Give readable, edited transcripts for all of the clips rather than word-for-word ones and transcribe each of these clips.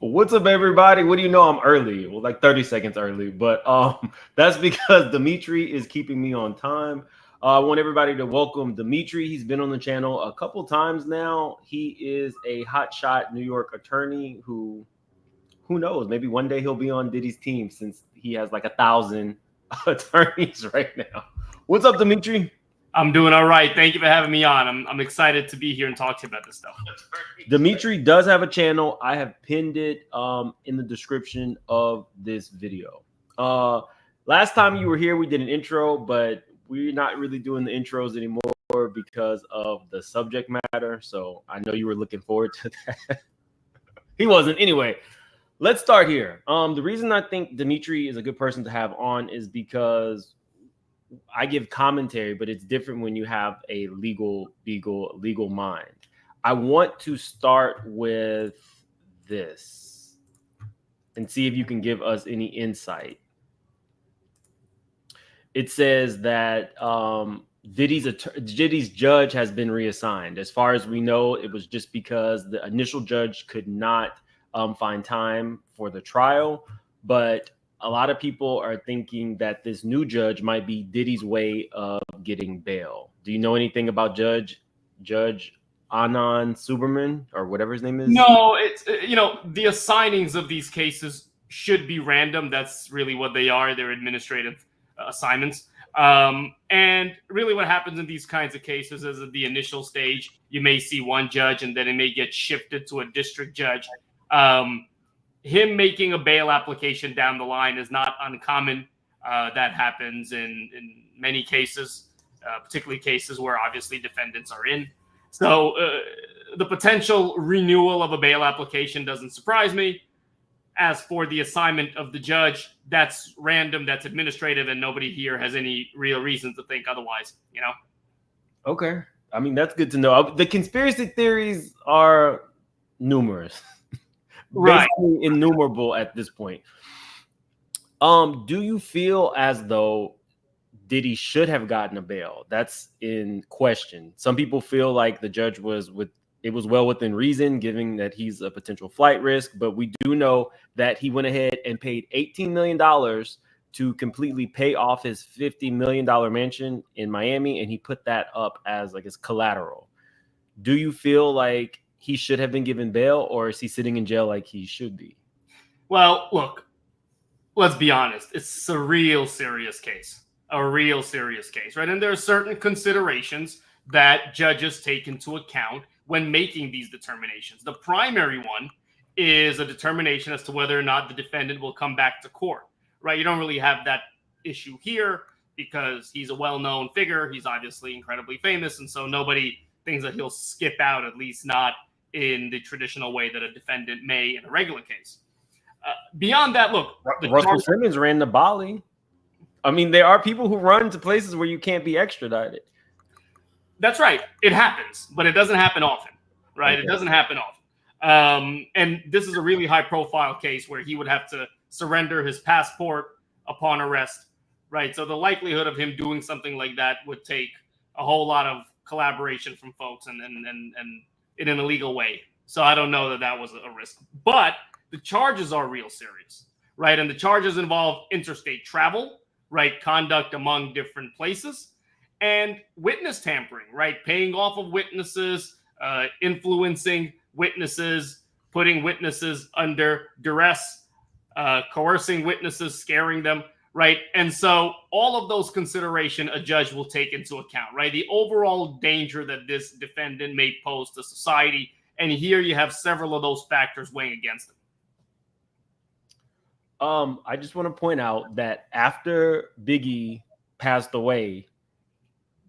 What's up, everybody? What do you know? I'm early. Well, like 30 seconds early, but that's because Dmitry is keeping me on time. I want everybody to welcome Dmitry. He's been on the channel a couple times now. He is a hotshot New York attorney who knows, maybe one day he'll be on Diddy's team since he has like 1,000 attorneys right now. What's up, Dmitry? I'm doing all right. Thank you for having me on. I'm excited to be here and talk to you about this stuff. Dmitry does have a channel. I have pinned it in the description of this video. Last time you were here, we did an intro, but we're not really doing the intros anymore because of the subject matter. So I know you were looking forward to that. He wasn't. Anyway, let's start here. The reason I think Dmitry is a good person to have on is because I give commentary, but it's different when you have a legal mind. I want to start with this and see if you can give us any insight. It says that Diddy's judge has been reassigned. As far as we know, it was just because the initial judge could not find time for the trial, but a lot of people are thinking that this new judge might be Diddy's way of getting bail. Do you know anything about Judge Anand Suberman or whatever his name is? No, it's the assignings of these cases should be random. That's really what they are. They're administrative assignments. And really what happens in these kinds of cases is at the initial stage, you may see one judge and then it may get shifted to a district judge. Him making a bail application down the line is not uncommon. That happens in many cases, particularly cases where obviously defendants are in. So the potential renewal of a bail application doesn't surprise me. As for the assignment of the judge, that's random, that's administrative, and nobody here has any real reason to think otherwise, Okay. I mean, that's good to know. The conspiracy theories are numerous. Right. Basically innumerable at this point. Do you feel as though Diddy should have gotten a bail? That's in question. Some people feel like the judge was well within reason, given that he's a potential flight risk. But we do know that he went ahead and paid $18 million to completely pay off his $50 million mansion in Miami, and he put that up as like his collateral. Do you feel like he should have been given bail, or is he sitting in jail like he should be? Well, look, let's be honest. It's a real serious case. Right? And there are certain considerations that judges take into account when making these determinations. The primary one is a determination as to whether or not the defendant will come back to court, right? You don't really have that issue here because he's a well-known figure. He's obviously incredibly famous, and so nobody thinks that he'll skip out, at least not in the traditional way that a defendant may in a regular case. Beyond that, look, Russell Simmons ran to Bali. I mean, there are people who run to places where you can't be extradited. That's right. It happens, but it doesn't happen often, right? Okay. It doesn't happen often. And this is a really high-profile case where he would have to surrender his passport upon arrest, right? So the likelihood of him doing something like that would take a whole lot of collaboration from folks and in an illegal way. So I don't know that was a risk. But the charges are real serious, right? And the charges involve interstate travel, right? Conduct among different places, and witness tampering, right? Paying off of witnesses, influencing witnesses, putting witnesses under duress, coercing witnesses, scaring them, right? And so all of those considerations a judge will take into account, right? The overall danger that this defendant may pose to society. And here you have several of those factors weighing against him. I just want to point out that after Biggie passed away,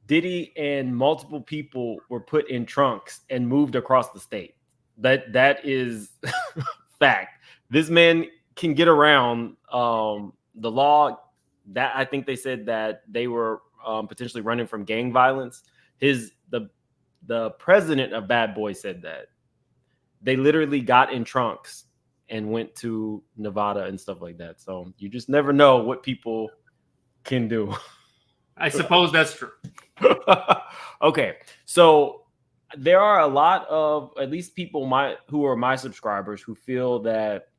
Diddy and multiple people were put in trunks and moved across the state. That is fact. This man can get around the law. That I think they said that they were potentially running from gang violence. The president of Bad Boy said that they literally got in trunks and went to Nevada and stuff like that. So you just never know what people can do. I suppose that's true. Okay, so there are a lot of, at least people who are my subscribers, who feel that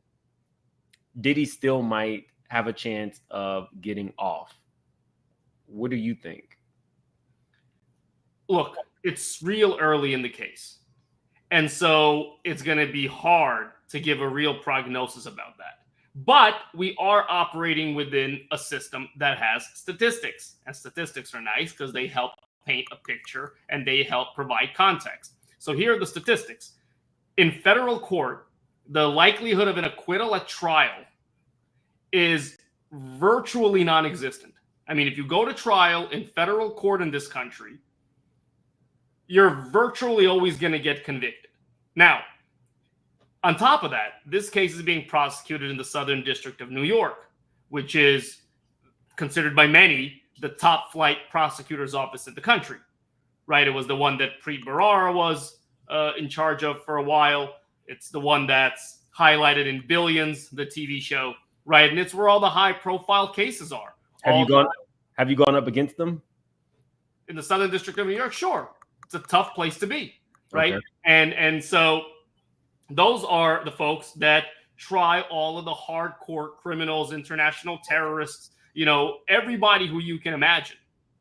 Diddy still might have a chance of getting off. What do you think? Look, it's real early in the case. And so it's going to be hard to give a real prognosis about that. But we are operating within a system that has statistics. And statistics are nice because they help paint a picture and they help provide context. So here are the statistics. In federal court, the likelihood of an acquittal at trial is virtually non-existent. I mean, if you go to trial in federal court in this country, you're virtually always going to get convicted. Now, on top of that, this case is being prosecuted in the Southern District of New York, which is considered by many the top flight prosecutor's office in the country, right? It was the one that Preet Bharara was in charge of for a while. It's the one that's highlighted in Billions, the TV show, right? And it's where all the high profile cases are. Have you gone up against them? In the Southern District of New York? Sure. It's a tough place to be, right? Okay. And so those are the folks that try all of the hardcore criminals, international terrorists, everybody who you can imagine,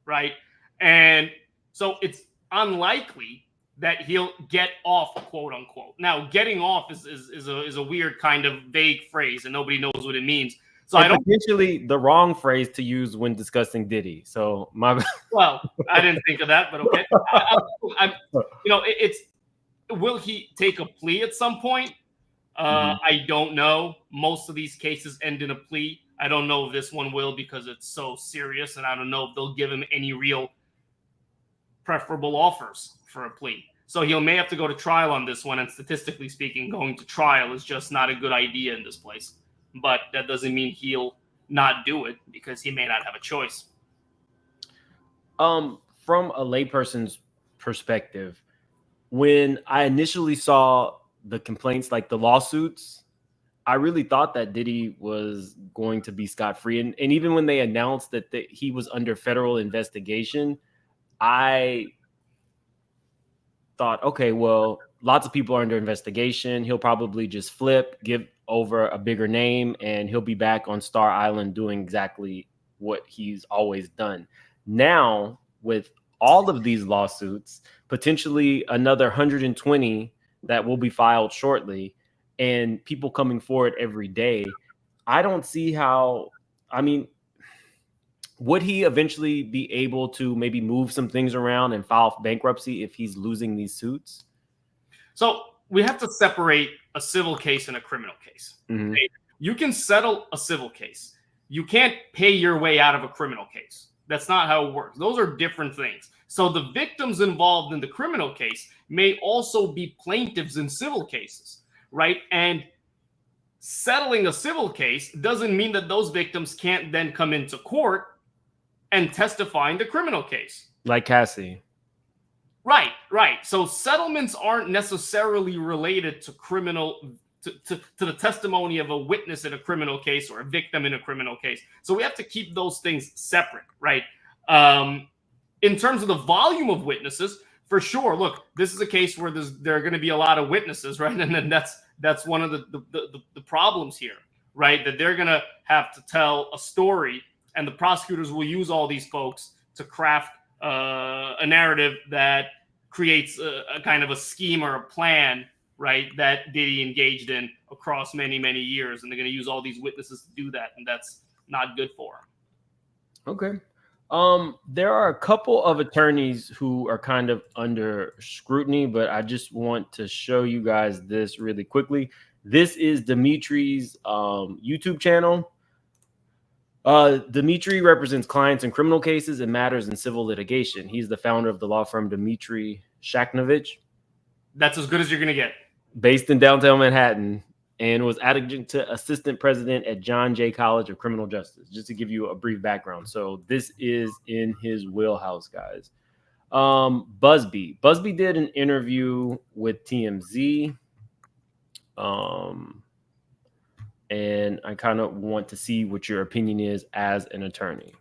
right? And so it's unlikely that he'll get off, quote unquote. Now, getting off is a weird kind of vague phrase, and nobody knows what it means. So I don't potentially the wrong phrase to use when discussing Diddy. So well, I didn't think of that, but okay. It's will he take a plea at some point? I don't know. Most of these cases end in a plea. I don't know if this one will because it's so serious, and I don't know if they'll give him any real preferable offers for a plea. So he may have to go to trial on this one, and statistically speaking, going to trial is just not a good idea in this place. But that doesn't mean he'll not do it because he may not have a choice. From a layperson's perspective, when I initially saw the complaints, like the lawsuits, I really thought that Diddy was going to be scot-free. And even when they announced that he was under federal investigation, I thought, okay, well, lots of people are under investigation. He'll probably just flip, give over a bigger name, and he'll be back on Star Island doing exactly what he's always done. Now, with all of these lawsuits, potentially another 120 that will be filed shortly, and people coming forward every day, I don't see how, would he eventually be able to maybe move some things around and file bankruptcy if he's losing these suits? So we have to separate a civil case and a criminal case. Mm-hmm. Okay? You can settle a civil case. You can't pay your way out of a criminal case. That's not how it works. Those are different things. So the victims involved in the criminal case may also be plaintiffs in civil cases, right? And settling a civil case doesn't mean that those victims can't then come into court and testify in the criminal case. Like Cassie. Right. So settlements aren't necessarily related to to the testimony of a witness in a criminal case or a victim in a criminal case. So we have to keep those things separate, right? In terms of the volume of witnesses, for sure. Look, this is a case where there are going to be a lot of witnesses, right? And then that's one of the problems here, right? That they're going to have to tell a story, and the prosecutors will use all these folks to craft a narrative that creates a kind of a scheme or a plan, right, that Diddy engaged in across many, many years. And they're going to use all these witnesses to do that, and that's not good for him. Okay. There are a couple of attorneys who are kind of under scrutiny, but I just want to show you guys this really quickly. This is Dmitry's YouTube channel. Dmitry represents clients in criminal cases and matters in civil litigation. He's the founder of the law firm Dmitriy Shakhnovich. That's as good as you're going to get. Based in downtown Manhattan, and was adjunct to assistant president at John Jay College of Criminal Justice, just to give you a brief background. So this is in his wheelhouse, guys. Buzbee. Buzbee did an interview with TMZ. And I kind of want to see what your opinion is as an attorney.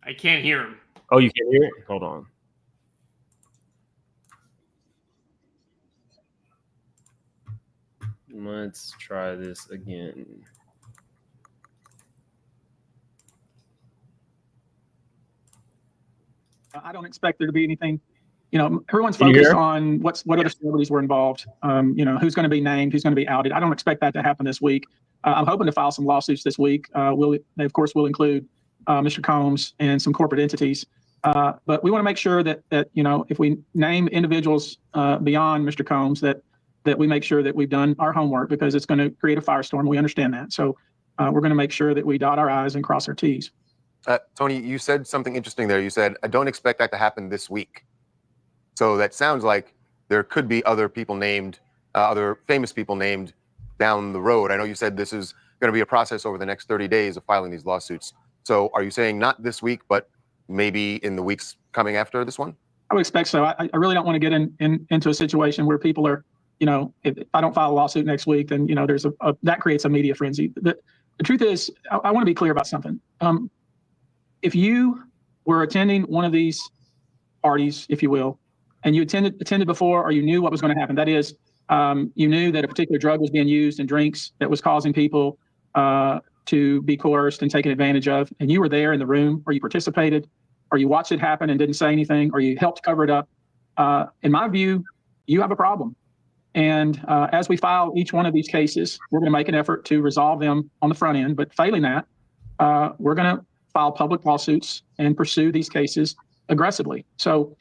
I can't hear him. Oh, you can't hear it? Hold on. Let's try this again. I don't expect there to be anything. Everyone's focused on what other celebrities were involved. Who's going to be named, who's going to be outed. I don't expect that to happen this week. I'm hoping to file some lawsuits this week. They of course will include Mr. Combs and some corporate entities. But we want to make sure that if we name individuals beyond Mr. Combs, that we make sure that we've done our homework, because it's going to create a firestorm. We understand that. So we're going to make sure that we dot our I's and cross our T's. Tony, you said something interesting there. You said, I don't expect that to happen this week. So that sounds like there could be other people named, other famous people named down the road. I know you said this is going to be a process over the next 30 days of filing these lawsuits. So are you saying not this week, but maybe in the weeks coming after this one? I would expect so. I really don't want to get into a situation where people are, if I don't file a lawsuit next week, then, there's that creates a media frenzy. The truth is, I want to be clear about something. If you were attending one of these parties, if you will, and you attended before, or you knew what was going to happen, that is, you knew that a particular drug was being used in drinks that was causing people to be coerced and taken advantage of, and you were there in the room, or you participated, or you watched it happen and didn't say anything, or you helped cover it up, in my view, you have a problem. And as we file each one of these cases, we're going to make an effort to resolve them on the front end. But failing that, we're going to file public lawsuits and pursue these cases aggressively. So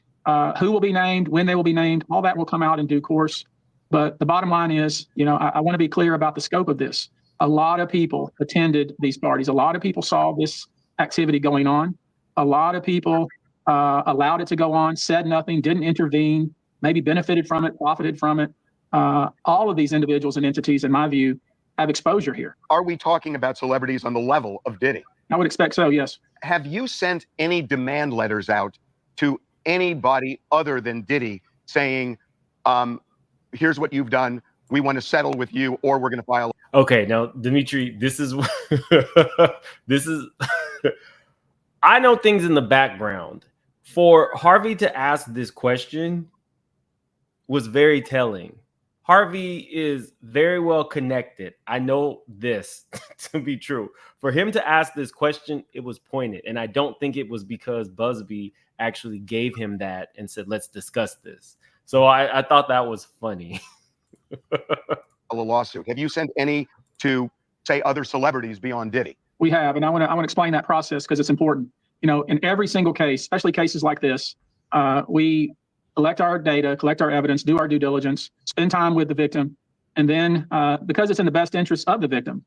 who will be named, when they will be named, all that will come out in due course. But the bottom line is, I want to be clear about the scope of this. A lot of people attended these parties. A lot of people saw this activity going on. A lot of people allowed it to go on, said nothing, didn't intervene, maybe benefited from it, profited from it. All of these individuals and entities, in my view, have exposure here. Are we talking about celebrities on the level of Diddy? I would expect so, yes. Have you sent any demand letters out to anybody other than Diddy saying, here's what you've done, we want to settle with you, or we're going to file? Okay, now, Dmitry, this is I know things in the background. For Harvey to ask this question was very telling. Harvey is very well connected. I know this to be true. For him to ask this question, it was pointed. And I don't think it was because Buzbee actually gave him that and said, let's discuss this. So I thought that was funny. A lawsuit. Have you sent any to, say, other celebrities beyond Diddy? We have, and I want to explain that process because it's important. In every single case, especially cases like this, we collect our data, collect our evidence, do our due diligence, spend time with the victim, and then because it's in the best interest of the victim,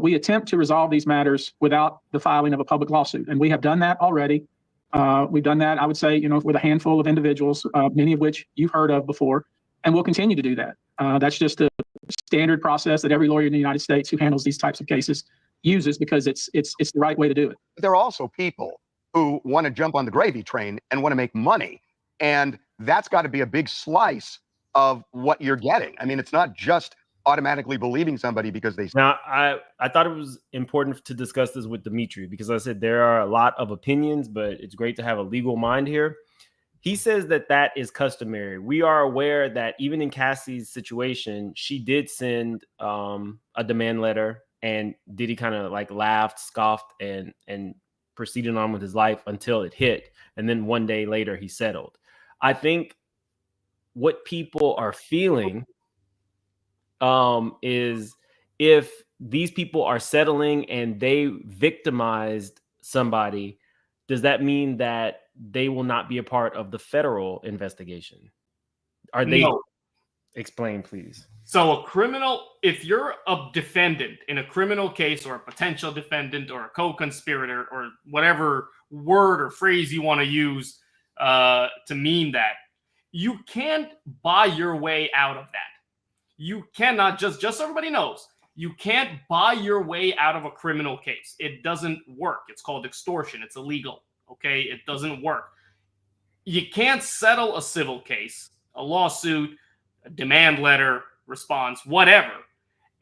we attempt to resolve these matters without the filing of a public lawsuit. And we have done that already. We've done that, I would say, with a handful of individuals, many of which you've heard of before, and we'll continue to do that. That's just a standard process that every lawyer in the United States who handles these types of cases uses, because it's the right way to do it. There are also people who want to jump on the gravy train and want to make money. And that's got to be a big slice of what you're getting. I mean, it's not just automatically believing somebody because they... Now, I thought it was important to discuss this with Dmitry, because I said there are a lot of opinions, but it's great to have a legal mind here. He says that is customary. We are aware that even in Cassie's situation, she did send a demand letter, and Diddy kind of like laughed, scoffed, and proceeded on with his life until it hit. And then one day later, he settled. I think what people are feeling is if these people are settling and they victimized somebody, does that mean that they will not be a part of the federal investigation? Are they? No. Explain, please. So if you're a defendant in a criminal case, or a potential defendant, or a co-conspirator, or whatever word or phrase you want to use to mean that, you can't buy your way out of that. You cannot, just so everybody knows, you can't buy your way out of a criminal case. It doesn't work. It's called extortion. It's illegal. Okay? It doesn't work. You can't settle a civil case, a lawsuit, a demand letter, response, whatever,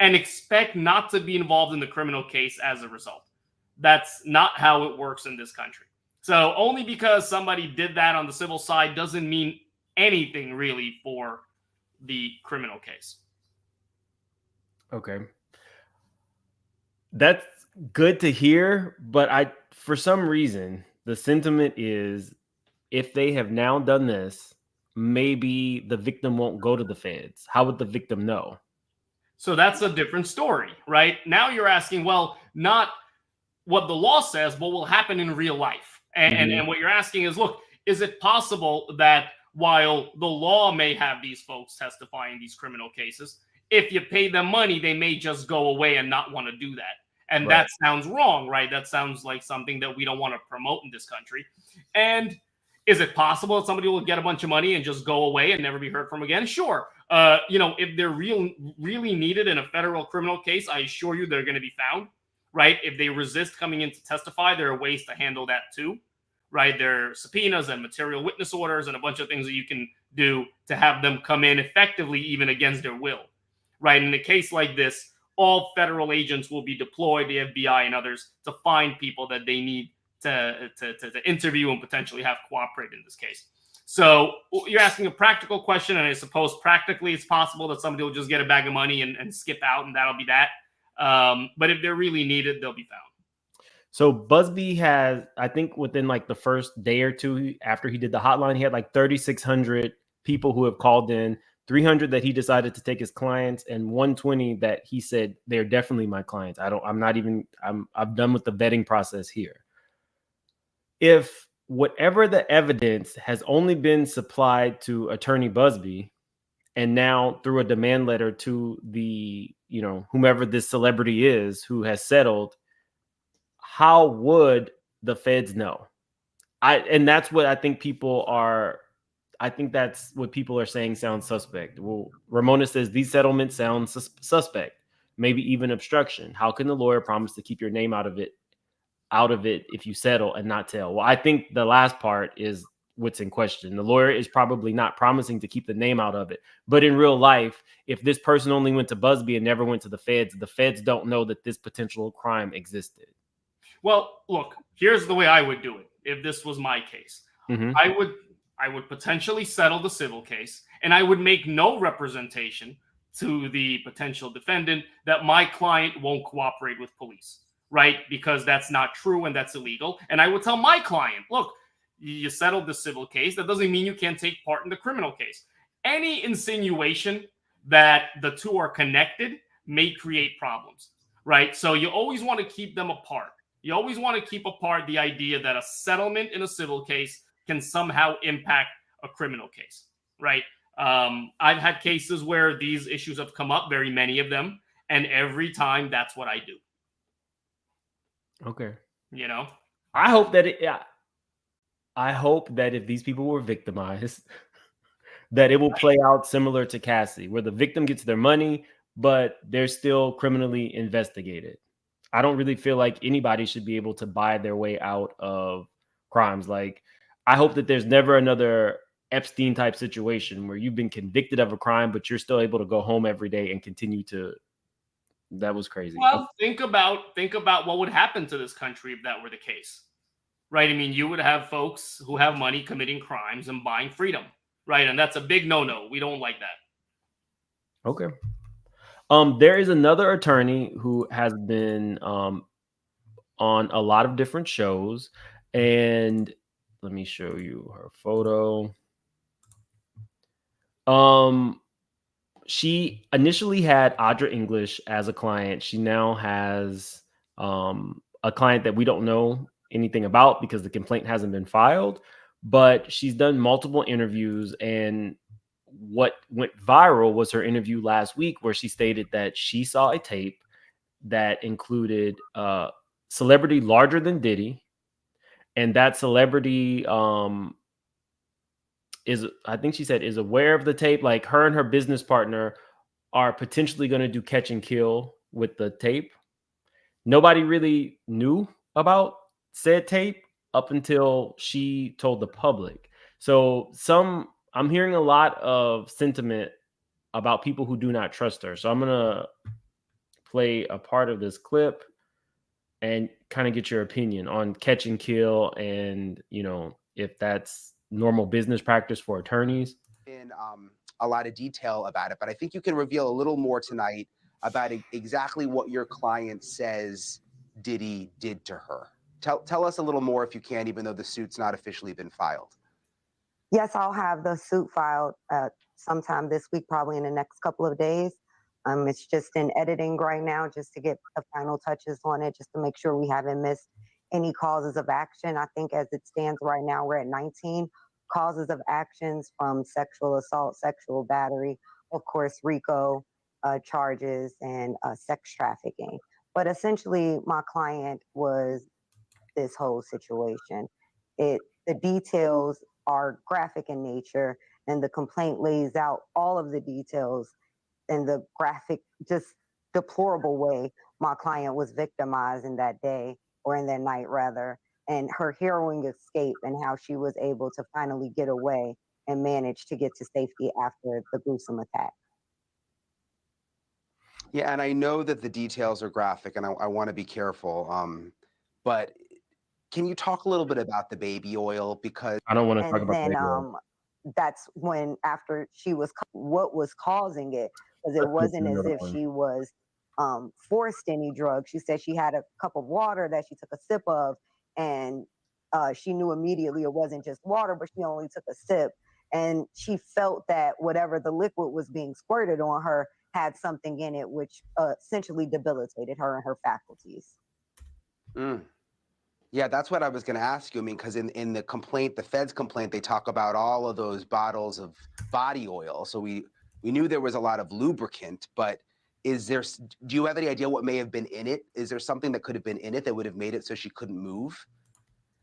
and expect not to be involved in the criminal case as a result. That's not how it works in this country. So only because somebody did that on the civil side doesn't mean anything really for the criminal case. Okay. That's good to hear, but for some reason, the sentiment is if they have now done this, maybe the victim won't go to the feds. How would the victim know? So that's a different story, right? Now you're asking, well, not what the law says, but what will happen in real life. And what you're asking is, look, is it possible that while the law may have these folks testify in these criminal cases, if you pay them money, they may just go away and not want to do that? And that sounds wrong, right? That sounds like something that we don't want to promote in this country. And is it possible that somebody will get a bunch of money and just go away and never be heard from again? Sure. If they're really needed in a federal criminal case, I assure you they're going to be found, right? If they resist coming in to testify, there are ways to handle that too, right? There are subpoenas and material witness orders and a bunch of things that you can do to have them come in effectively, even against their will, right? In a case like this, all federal agents will be deployed, the FBI and others, to find people that they need to interview and potentially have cooperate in this case. So you're asking a practical question, and I suppose practically it's possible that somebody will just get a bag of money and skip out, and that'll be that. But if they're really needed, they'll be found. So Buzbee has, I think within like the first day or two after he did the hotline, he had like 3,600 people who have called in, 300 that he decided to take as clients, and 120 that he said they're definitely my clients. I'm done with the vetting process here. If whatever the evidence has only been supplied to Attorney Buzbee, and now through a demand letter to the, whomever this celebrity is who has settled, how would the feds know? And that's what I think that's what people are saying sounds suspect. Well, Ramona says these settlements sound suspect, maybe even obstruction. How can the lawyer promise to keep your name out of it if you settle and not tell? Well, I think the last part is what's in question. The lawyer is probably not promising to keep the name out of it. But in real life, if this person only went to Buzbee and never went to the feds don't know that this potential crime existed. Well, look, here's the way I would do it if this was my case. I would potentially settle the civil case, and I would make no representation to the potential defendant that my client won't cooperate with police, right? Because that's not true and that's illegal. And I would tell my client, look, you settled the civil case. That doesn't mean you can't take part in the criminal case. Any insinuation that the two are connected may create problems, right? So you always want to keep them apart. You always want to keep apart the idea that a settlement in a civil case can somehow impact a criminal case, right? I've had cases where these issues have come up, very many of them, and every time that's what I do. Okay. I hope that if these people were victimized, that it will play out similar to Cassie, where the victim gets their money, but they're still criminally investigated. I don't really feel like anybody should be able to buy their way out of crimes. Like, I hope that there's never another Epstein type situation where you've been convicted of a crime, but you're still able to go home every day and continue to. That was crazy. Well, think about what would happen to this country if that were the case, right? I mean, you would have folks who have money committing crimes and buying freedom, right? And that's a big no-no. We don't like that. Okay. There is another attorney who has been on a lot of different shows, and let me show you her photo. She initially had Audra English as a client. She now has a client that we don't know anything about because the complaint hasn't been filed, but she's done multiple interviews, and what went viral was her interview last week where she stated that she saw a tape that included a celebrity larger than Diddy, and that celebrity I think she said is aware of the tape. Like, her and her business partner are potentially going to do catch and kill with the tape. Nobody really knew about said tape up until she told the public. So I'm hearing a lot of sentiment about people who do not trust her. So I'm going to play a part of this clip, and kind of get your opinion on catch and kill, and if that's normal business practice for attorneys. In a lot of detail about it, but I think you can reveal a little more tonight about exactly what your client says Diddy did to her. Tell us a little more if you can, even though the suit's not officially been filed. Yes, I'll have the suit filed sometime this week, probably in the next couple of days. It's just in editing right now, just to get the final touches on it, just to make sure we haven't missed any causes of action. I think as it stands right now, we're at 19 causes of actions, from sexual assault, sexual battery, of course, RICO charges, and sex trafficking. But essentially, my client was this whole situation. The details are graphic in nature, and the complaint lays out all of the details in the graphic, just deplorable way my client was victimized in that day, or in that night rather, and her harrowing escape, and how she was able to finally get away and manage to get to safety after the gruesome attack. Yeah, and I know that the details are graphic, and I want to be careful. But can you talk a little bit about the baby oil? Because I don't want to talk And about then that. that's when, after she was, what was causing it, because it Let's move to wasn't as another if one. she was forced any drugs. She said she had a cup of water that she took a sip of, and she knew immediately it wasn't just water, but she only took a sip. And she felt that whatever the liquid was being squirted on her had something in it, which essentially debilitated her and her faculties. Mm. Yeah, that's what I was going to ask you. I mean, because in the complaint, the Fed's complaint, they talk about all of those bottles of body oil. So we knew there was a lot of lubricant, but do you have any idea what may have been in it? Is there something that could have been in it that would have made it so she couldn't move?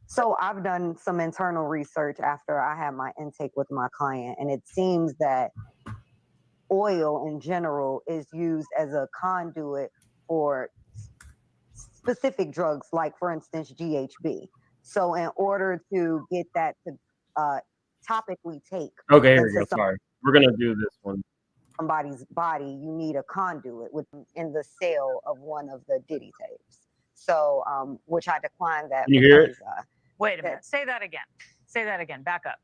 So I've done some internal research after I had my intake with my client, and it seems that oil in general is used as a conduit for specific drugs, like, for instance, GHB. So in order to get that to topically take Okay, here we into go. Sorry, we're gonna do this one. somebody's body, you need a conduit in the sale of one of the Diddy tapes. So, which I declined that. Can you hear it? because, Wait a minute. Say that again. Say that again. Back up.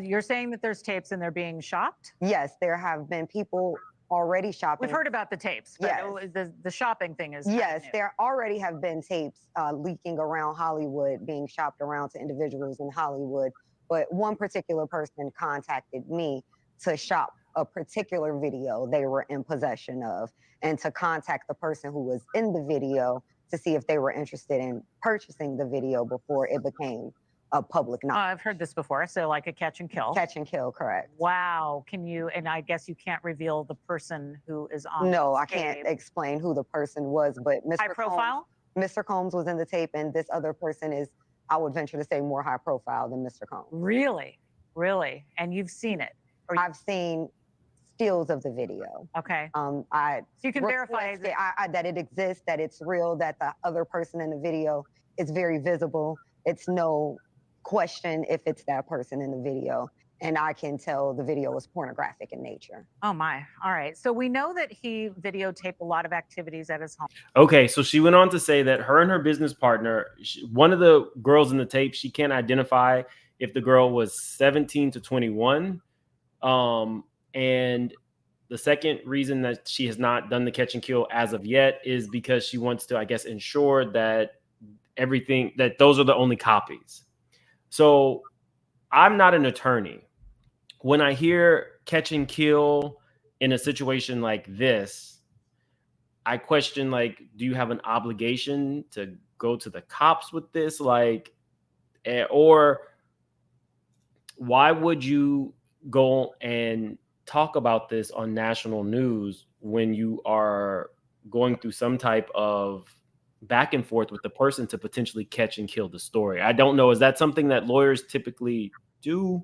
You're saying that there's tapes and they're being shopped? yes, there have been people already shopping. We've heard about the tapes, but Yes. the shopping thing is Yes, new. there already have been tapes leaking around Hollywood, being shopped around to individuals in Hollywood. But one particular person contacted me to shop a particular video they were in possession of, and to contact the person who was in the video to see if they were interested in purchasing the video before it became a public knowledge. I've heard this before. So like a catch and kill. Catch and kill, correct. Wow. Can you, and I guess you can't reveal the person who is on No, this I can't tape. explain who the person was, but High profile? Mr. Combs was in the tape, and this other person is, I would venture to say, more high profile than Mr. Combs. Really? Really? And you've seen it? Or I've seen stills of the video. okay. So you can verify that it exists, that it's real, that the other person in the video is very visible. It's no question if it's that person in the video. And I can tell the video was pornographic in nature. Oh my. All right. So we know that he videotaped a lot of activities at his home. Okay, so she went on to say that her and her business partner, one of the girls in the tape, she can't identify if the girl was 17 to 21. And the second reason that she has not done the catch and kill as of yet is because she wants to, I guess, ensure that that those are the only copies. So I'm not an attorney. When I hear catch and kill in a situation like this, I question, like, do you have an obligation to go to the cops with this? Like, or why would you go and talk about this on national news when you are going through some type of back and forth with the person to potentially catch and kill the story? I don't know. Is that something that lawyers typically do?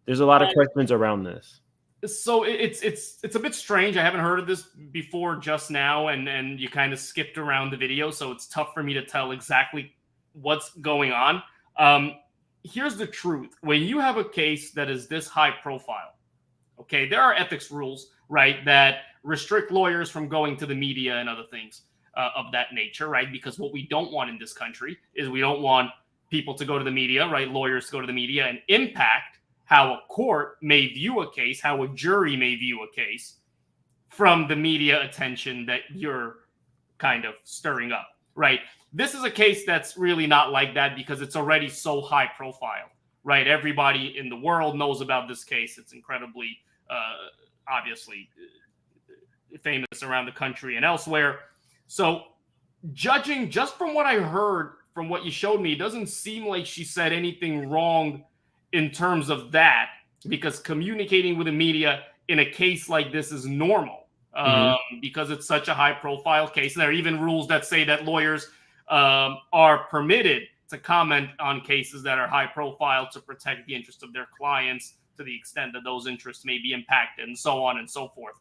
There's a lot of questions around this. So it's a bit strange. I haven't heard of this before just now, and you kind of skipped around the video, so it's tough for me to tell exactly what's going on. Here's the truth. When you have a case that is this high profile, okay, there are ethics rules, right, that restrict lawyers from going to the media and other things. of that nature, right? Because what we don't want in this country is we don't want people to go to the media, right? Lawyers to go to the media and impact how a court may view a case, how a jury may view a case from the media attention that you're kind of stirring up, right? This is a case that's really not like that because it's already so high profile, right? Everybody in the world knows about this case. It's incredibly, obviously, famous around the country and elsewhere. So judging just from what I heard, from what you showed me, it doesn't seem like she said anything wrong in terms of that, because communicating with the media in a case like this is normal because it's such a high profile case. And there are even rules that say that lawyers are permitted to comment on cases that are high profile to protect the interests of their clients to the extent that those interests may be impacted, and so on and so forth.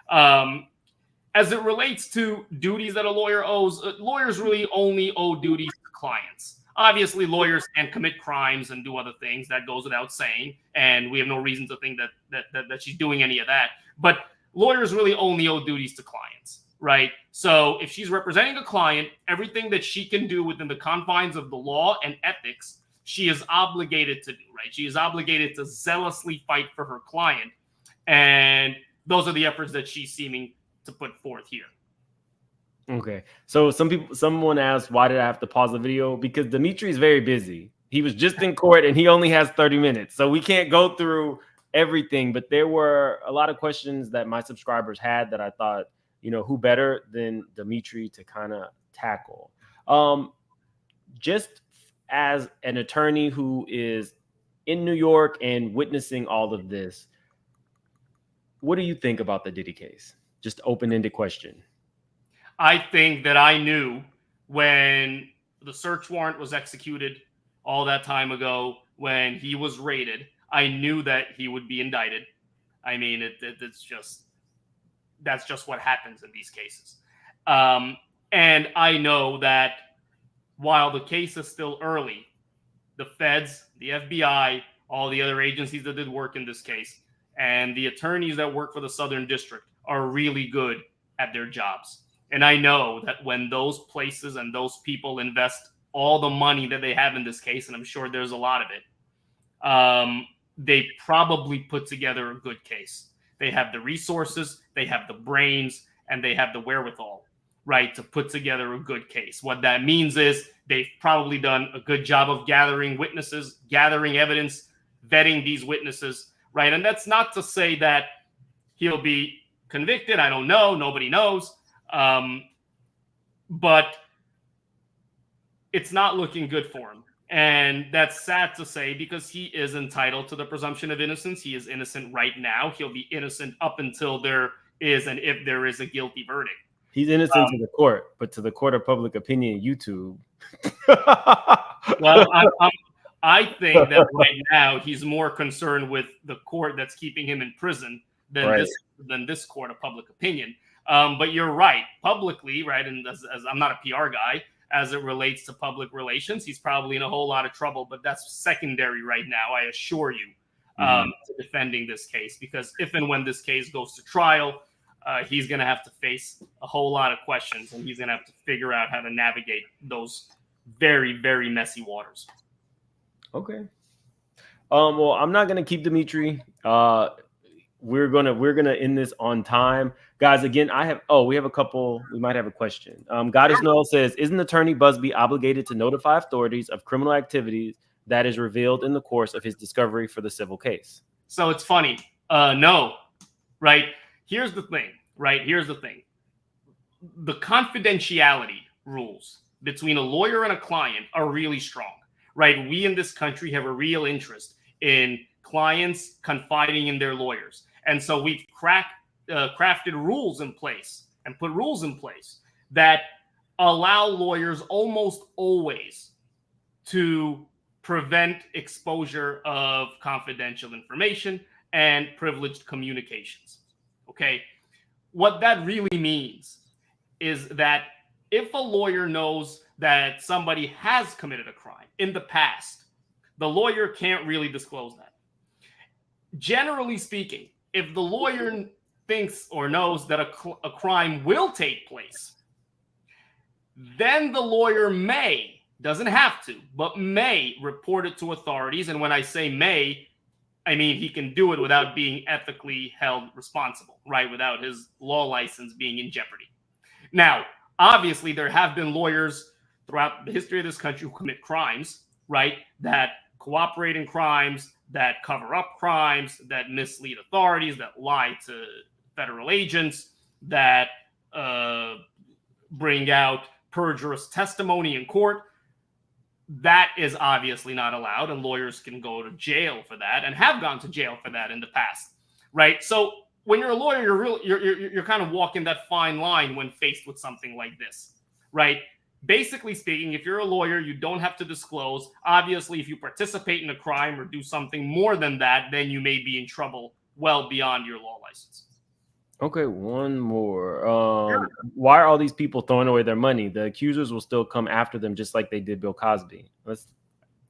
As it relates to duties that a lawyer owes, lawyers really only owe duties to clients. Obviously, lawyers can commit crimes and do other things. That goes without saying, and we have no reason to think that she's doing any of that. But lawyers really only owe duties to clients, right? So if she's representing a client, everything that she can do within the confines of the law and ethics, she is obligated to do, right? She is obligated to zealously fight for her client, and those are the efforts that she's seeming to put forth here. Okay. So someone asked, why did I have to pause the video? Because Dmitriy is very busy. He was just in court and he only has 30 minutes. So we can't go through everything, but there were a lot of questions that my subscribers had that I thought, who better than Dmitriy to kind of tackle. Just as an attorney who is in New York and witnessing all of this, what do you think about the Diddy case? Just open-ended question. I think that I knew when the search warrant was executed all that time ago, when he was raided, I knew that he would be indicted. I mean, that's just what happens in these cases. And I know that while the case is still early, the feds, the FBI, all the other agencies that did work in this case, and the attorneys that work for the Southern District are really good at their jobs. And I know that when those places and those people invest all the money that they have in this case, and I'm sure there's a lot of it, they probably put together a good case. They have the resources, they have the brains, and they have the wherewithal, right, to put together a good case. What that means is they've probably done a good job of gathering witnesses, gathering evidence, vetting these witnesses, right? And that's not to say that he'll be convicted. I don't know. Nobody knows. But it's not looking good for him. And that's sad to say because he is entitled to the presumption of innocence. He is innocent right now. He'll be innocent up until there is and if there is a guilty verdict. He's innocent to the court, but to the court of public opinion, YouTube. Well, I think that right now he's more concerned with the court that's keeping him in prison than this court of public opinion. But you're right, publicly, right? And as I'm not a PR guy, as it relates to public relations, he's probably in a whole lot of trouble. But that's secondary right now, I assure you, to defending this case. Because if and when this case goes to trial, he's going to have to face a whole lot of questions, and he's going to have to figure out how to navigate those very, very messy waters. Okay. Well, I'm not gonna keep Dmitriy. We're gonna end this on time, guys. Again, we have a couple. We might have a question. Goddess Noel says, "Isn't Attorney Buzbee obligated to notify authorities of criminal activities that is revealed in the course of his discovery for the civil case?" So it's funny. No, right? Here's the thing. The confidentiality rules between a lawyer and a client are really strong. Right, we in this country have a real interest in clients confiding in their lawyers, and so we've crafted rules in place and put rules in place that allow lawyers almost always to prevent exposure of confidential information and privileged communications. Okay, what that really means is that if a lawyer knows that somebody has committed a crime in the past, the lawyer can't really disclose that. Generally speaking, if the lawyer thinks or knows that a crime will take place, then the lawyer may, doesn't have to, but may report it to authorities. And when I say may, I mean he can do it without being ethically held responsible, right? Without his law license being in jeopardy. Now, obviously, there have been lawyers throughout the history of this country who commit crimes, right? That cooperate in crimes, that cover up crimes, that mislead authorities, that lie to federal agents, that bring out perjurious testimony in court. That is obviously not allowed, and lawyers can go to jail for that and have gone to jail for that in the past, right? So when you're a lawyer, you're kind of walking that fine line when faced with something like this, right? Basically speaking, if you're a lawyer, you don't have to disclose. Obviously, if you participate in a crime or do something more than that, then you may be in trouble well beyond your law license. Okay, one more. Why are all these people throwing away their money? The accusers will still come after them just like they did Bill Cosby.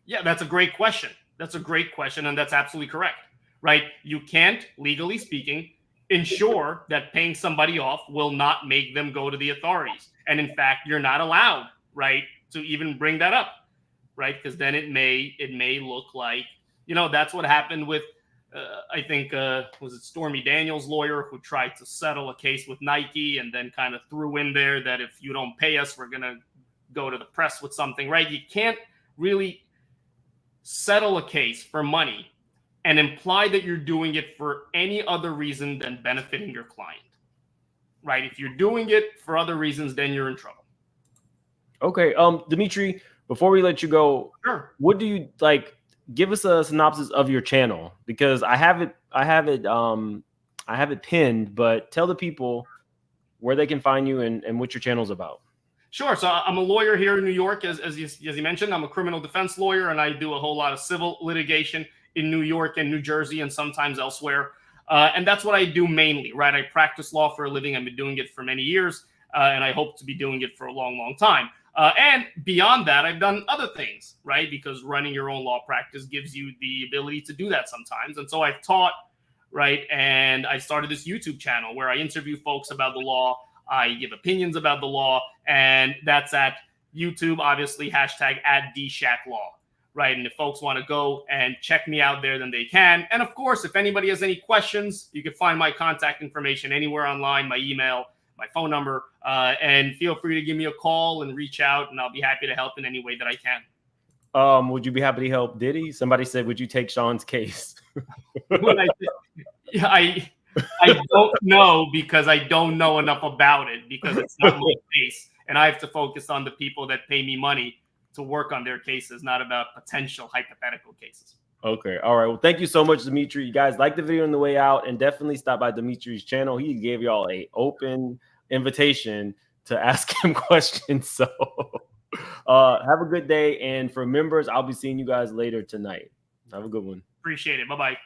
Yeah, that's a great question. That's a great question, and that's absolutely correct, right? You can't, legally speaking, ensure that paying somebody off will not make them go to the authorities. And in fact, you're not allowed, right, to even bring that up, right? Because then it may look like, that's what happened with, I think, was it Stormy Daniels' lawyer who tried to settle a case with Nike and then kind of threw in there that if you don't pay us, we're going to go to the press with something, right? You can't really settle a case for money and imply that you're doing it for any other reason than benefiting your client, right? If you're doing it for other reasons, then you're in trouble. Okay, Dmitry, before we let you go, sure. What do you like? Give us a synopsis of your channel, because I have it pinned, but tell the people where they can find you and what your channel's about. Sure. So I'm a lawyer here in New York, as you mentioned. I'm a criminal defense lawyer, and I do a whole lot of civil litigation in New York and New Jersey and sometimes elsewhere. And that's what I do mainly, right? I practice law for a living. I've been doing it for many years, and I hope to be doing it for a long, long time. And beyond that, I've done other things, right? Because running your own law practice gives you the ability to do that sometimes. And so I've taught, right? And I started this YouTube channel where I interview folks about the law. I give opinions about the law, and that's at YouTube, obviously, #@DShackLaw, right? And if folks want to go and check me out there, then they can. And of course, if anybody has any questions, you can find my contact information anywhere online, my email, my phone number, and feel free to give me a call and reach out, and I'll be happy to help in any way that I can. Would you be happy to help Diddy? Somebody said, would you take Sean's case? I don't know, because I don't know enough about it, because it's not my case. And I have to focus on the people that pay me money to work on their cases, not about potential hypothetical cases. Okay. All right. Well, thank you so much, Dmitry. You guys like the video on the way out, and definitely stop by Dmitry's channel. He gave y'all an open invitation to ask him questions. So have a good day. And for members, I'll be seeing you guys later tonight. Have a good one. Appreciate it. Bye-bye.